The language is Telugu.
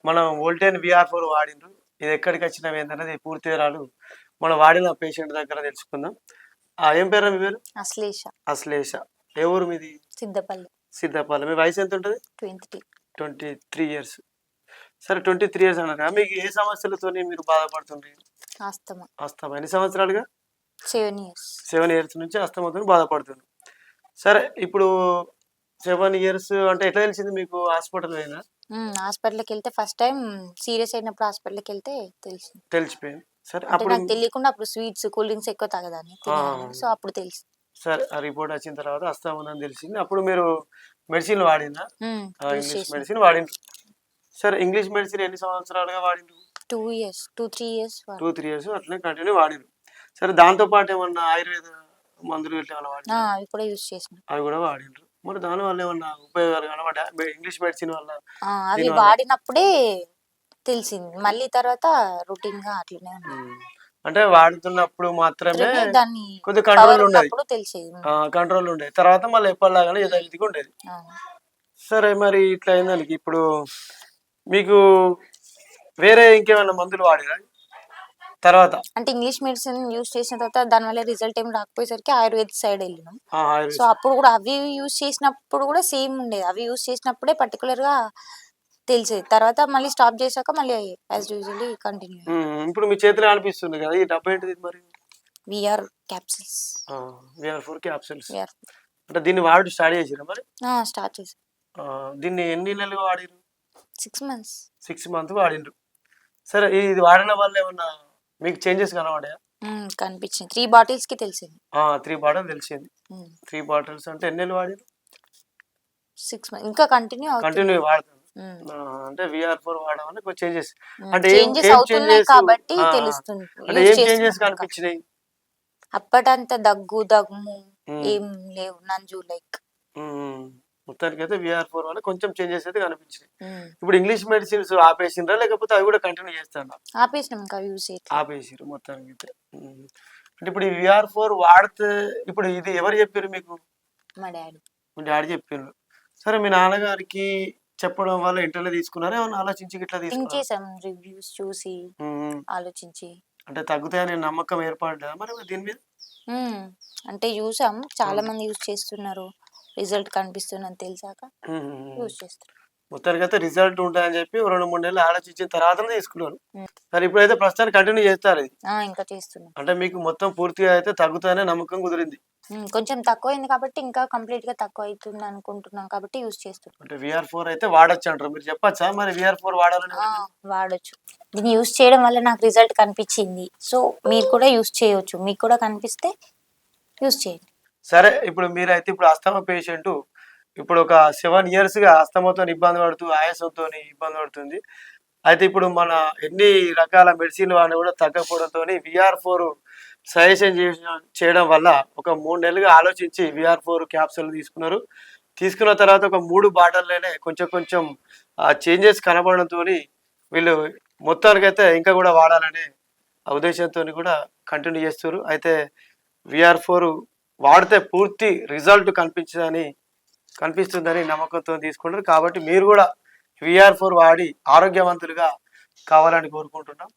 మనం వోల్టేన్ VR4 వాడిండ్రు. ఇది ఎక్కడికి వచ్చినవి ఏందనేది పూర్తి వివరాలు మనం వాడిన పేషెంట్ దగ్గర తెలుసుకుందాం. ఏం పేరు మీ పేరు? అశ్లేష. అశ్లేష. ఏ ఊరు మీది? సిద్ధపల్లి. సిద్ధపల్లి. మీ వయసు ఎంత ఉంటుంది? 23. 23 ఇయర్స్. సరే 23 ఇయర్స్ అన్నారు. మీకు ఏ సమస్యలతోని మీరు బాధపడుతుంది? ఆస్తమా. అస్తమా. ఎన్ని సంవత్సరాలుగా? 7 years. 7 ఇయర్స్ నుంచి అస్తమాతో బాధపడుతుంది. సరే ఇప్పుడు 7 ఇయర్స్ అంటే ఎట్లా తెలిసింది మీకు? హాస్పిటల్ పోయినా? హాస్పిటల్కి వెళ్తే ఫస్ట్ టైం సీరియస్ అయినప్పుడు హాస్పిటల్కి వెళ్తే తెలిసింది. తెలిసిపోయింది. సరే అంటే అప్పుడు నాకు తెలియకుండా అప్పుడు స్వీట్స్ కూల్ డ్రింక్స్ ఎక్కువ తాగేదాన్ని సో అప్పుడు తెలిసి. సరే ఆ రిపోర్ట్ వచ్చిన తర్వాత అస్తమా ఉందని తెలిసింది. అప్పుడు మీరు మెడిసిన్ వాడిందా? ఇంగ్లీష్ మెడిసిన్ వాడిండ్రు. సరే ఇంగ్లీష్ మెడిసిన్ ఎన్ని సంవత్సరాలుగా వాడిండ్రు? 2 years, 2-3 years. 2-3 ఇయర్స్ అట్లనే కంటిన్యూ వాడిండ్రు. సరే దాంతో పాటు ఏమన్నా ఆయుర్వేద మందులు ఇట్లా ఏమన్నా వాడిండ్రా? అవి కూడా యూజ్ చేసిన. అవి కూడా వాడిండ్రు. మరి దాని వల్ల ఏమన్నా ఉపయోగాలు కనబడ్డా? ఇంగ్లీష్ మెడిసిన్ వల్ల? అవి వాడినప్పుడే తెలిసింది. మళ్ళీ తర్వాత రొటీన్ గా అట్లనే ఉంది. అంటే వాడుతున్నప్పుడు మాత్రమే దాన్ని కొద్దిగా కంట్రోల్ ఉండేది. తెలిసేది. కంట్రోల్ ఉండేది. తర్వాత మళ్ళీ ఎప్పటిలాగానే యథావిధిగా ఉండేది. సరే మరి ఇట్లా అయిందానికి ఇప్పుడు మీకు వేరే ఇంకేమైనా మందులు వాడిరా తర్వాత? అంటే ఇంగ్లీష్ మెడిసిన్ యూజ్ చేసిన తర్వాత దాని వల్ల రిజల్ట్ ఏం రాకపోయేసరికి ఆయుర్వేద సైడ్ వెళ్ళినాం. సో అప్పుడు కూడా అవి యూజ్ చేసినప్పుడు కూడా సేమ్ ఉండేది. అవి యూజ్ చేసినప్పుడే పర్టికులర్ గా తెలిసేది. తర్వాత మళ్ళీ స్టాప్ చేశాక మళ్ళీ యాజ్ యూజువల్లీ కంటిన్యూ. ఇప్పుడు మీ చేతిలో అనిపిస్తుంది కదా, ఈ డబ్బా ఏంటిది మరి? VR capsules. VR4 capsules. అంటే దీన్ని వాడి స్టార్ట్ చేసిరా మరి? స్టార్ట్ చేసి. దీన్ని ఎన్ని నెలలు వాడిరు? 6 months. 6 months వాడిండ్రు. సరే ఇది వాడిన వల్ల ఏమన్నా మీకు చేంజెస్ కనబడ్డాయా? కనిపించింది. 3 bottles కి తెలిసింది. 3 బాటిల్స్ తెలిసింది. 3 బాటిల్స్ అంటే ఎన్ని నెలలు వాడిరు? 6 months. ఇంకా కంటిన్యూ వాడుతుంది. అంటే VR4 వాడడం వల్ల కొంచెం చేంజెస్ అంటే చేంజెస్ అవుతున్నాయి కాబట్టి తెలుస్తుంది. అంటే ఏం చేంజెస్ కనిపించినాయి? అప్పటంత దమ్ము ఏం లేవు. నంజు లైక్ మొత్తానికి అయితే VR4 వల్ల కొంచెం చేంజెస్ అయితే కనిపించినాయి. ఇప్పుడు ఇంగ్లీష్ మెడిసిన్స్ ఆపేసిండ్రా లేకపోతే అవి కూడా కంటిన్యూ చేస్తారా? ఆపేసినాం. ఇంకా యూజ్ ఆపేసిరు మొత్తానికి అయితే. అంటే ఇప్పుడు ఈ VR4 వాడితే ఇప్పుడు ఇది ఎవరు చెప్పారు మీకు? మా డాడీ. మీ డాడీ చెప్పారు. సరే మీ నాన్నగారికి చెప్పడం వల్ల ఇంటర్లో తీసుకున్నారా? ఏమన్నా ఆలోచించి ఇట్లా తీసుకున్నారా? రివ్యూస్ చూసి ఆలోచించి అంటే తగ్గుతాయనే నమ్మకం ఏర్పడ్డా మరి దీని మీద? అంటే చూసాం, చాలా మంది యూజ్ చేస్తున్నారు, రిజల్ట్ కనిపిస్తుందని తెలిసాక యూజ్ చేస్తారు. మొత్తానికి అయితే రిజల్ట్ ఉంటాయని చెప్పి 2-3 నెలలు ఆలోచించిన తర్వాత తీసుకున్నారు. సరే ఇప్పుడైతే ప్రస్తుతానికి కంటిన్యూ చేస్తారు ఇది? ఇంకా చేస్తున్నాం. అంటే మీకు మొత్తం పూర్తిగా అయితే తగ్గుతాయనే నమ్మకం కుదిరింది? కొంచెం తక్కువైంది కాబట్టి ఇంకా కంప్లీట్ గా తక్కువ అవుతుంది అనుకుంటున్నాం కాబట్టి యూజ్ చేస్తున్నాం. అంటే VR4 అయితే వాడొచ్చు అంటారు. మీరు చెప్పచ్చా మరి VR4 వాడాలని? వాడొచ్చు. దీన్ని యూజ్ చేయడం వల్ల నాకు రిజల్ట్ కనిపించింది. సో మీరు కూడా యూజ్ చేయొచ్చు. మీకు కూడా కనిపిస్తే యూజ్ చేయండి. సరే ఇప్పుడు మీరైతే ఇప్పుడు అస్తమా పేషెంట్ ఇప్పుడు ఒక 7 years గా అస్తమాతో ఇబ్బంది పడుతూ ఆయాసంతో ఇబ్బంది పడుతుంది. అయితే ఇప్పుడు మన ఎన్ని రకాల మెడిసిన్ వాడినా కూడా తగ్గకపోవడంతో VR4 సజెషన్ చేయడం వల్ల ఒక 3 నెలలుగా ఆలోచించి VR4 క్యాప్సూల్ తీసుకున్నారు. తీసుకున్న తర్వాత ఒక 3 బాటిల్లోనే కొంచెం చేంజెస్ కనబడడంతో వీళ్ళు మొత్తానికైతే ఇంకా కూడా వాడాలనే ఉద్దేశంతో కూడా కంటిన్యూ చేస్తారు. అయితే VR4 వాడితే పూర్తి రిజల్ట్ కనిపిస్తుందని నమ్మకంతో తీసుకుంటారు. కాబట్టి మీరు కూడా VR4 వాడి ఆరోగ్యవంతులుగా కావాలని కోరుకుంటున్నాం.